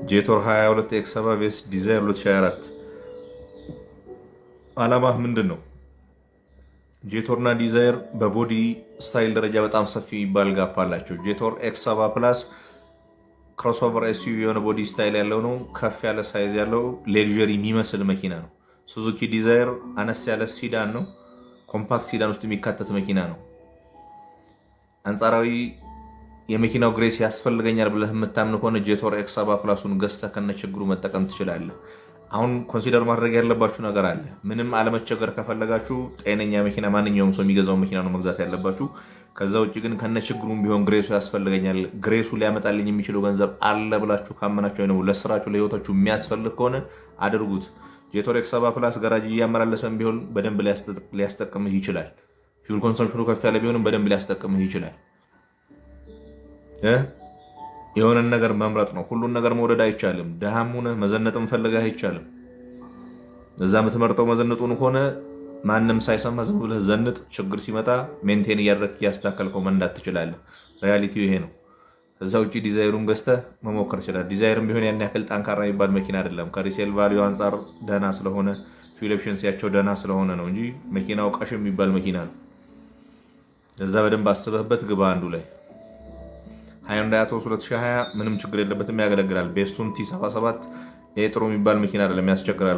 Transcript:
ጄቶር 22 ኤክስ70 ቬስ ዲዛይር 2024 አላማ ምንድን ነው? ጄቶር እና ዲዛይር በቦዲ ስታይል ደረጃ በጣም ሰፊ የሚባል ጋፕ አላቸው። ጄቶር ኤክስ70 ፕላስ ክሮስኦቨር ኤስዩቪ የሆነ ቦዲ ስታይል ያለው ነው። ከፍ ያለ ሳይዝ ያለው ሌግዠሪ የሚመስል መኪና ነው። ሱዙኪ ዲዛይር አነስ ያለ ሲዳን ነው። ኮምፓክት ሲዳን ውስጥ የሚካተት መኪና ነው። አንጻራዊ የመኪናው ግሬስ ያስፈልገኛል ብለህ የምታምን ከሆነ ጄቶር ኤክስ70 ፕላሱን ገዝተህ ከነ ችግሩ መጠቀም ትችላለህ። አሁን ኮንሲደር ማድረግ ያለባችሁ ነገር አለ። ምንም አለመቸገር ከፈለጋችሁ ጤነኛ መኪና ማንኛውም ሰው የሚገዛው መኪና ነው መግዛት ያለባችሁ። ከዛ ውጭ ግን ከነ ችግሩም ቢሆን ግሬሱ ያስፈልገኛል፣ ግሬሱ ሊያመጣልኝ የሚችለው ገንዘብ አለ ብላችሁ ካመናችሁ ወይ ለስራችሁ ለህይወታችሁ የሚያስፈልግ ከሆነ አድርጉት። ጄቶር ኤክስ70 ፕላስ ጋራጅ እያመላለሰን ቢሆን በደንብ ሊያስጠቅምህ ይችላል። ፊውል ኮንሰምፕሽኑ ከፍ ያለ ቢሆንም በደንብ ሊያስጠቅምህ ይችላል። የሆነን ነገር መምረጥ ነው። ሁሉን ነገር መውደድ አይቻልም። ደሃም ሆነ መዘነጥም ፈልገህ አይቻልም። እዛ የምትመርጠው መዘነጡን ከሆነ ማንም ሳይሰማ ዝም ብለህ ዘንጥ፣ ችግር ሲመጣ ሜንቴን እያደረግህ እያስተካከልከው መንዳት ትችላለህ። ሪያሊቲው ይሄ ነው። እዛ ውጭ ዲዛይሩን ገዝተህ መሞከር ይችላል። ዲዛይርም ቢሆን ያን ያክል ጠንካራ የሚባል መኪና አይደለም። ከሪሴል ቫሊዩ አንጻር ደህና ስለሆነ ፊውል ኤፊሽንሲያቸው ደህና ስለሆነ ነው እንጂ መኪናው ቀሽ የሚባል መኪና ነው። እዛ በደንብ አስበህበት ግባ አንዱ ላይ። ሃይንዳይ አቶስ 2020 ምንም ችግር የለበትም፣ ያገለግላል። ቤስቱን T77 ጥሩ የሚባል መኪና አይደለም፣ ያስቸግራል።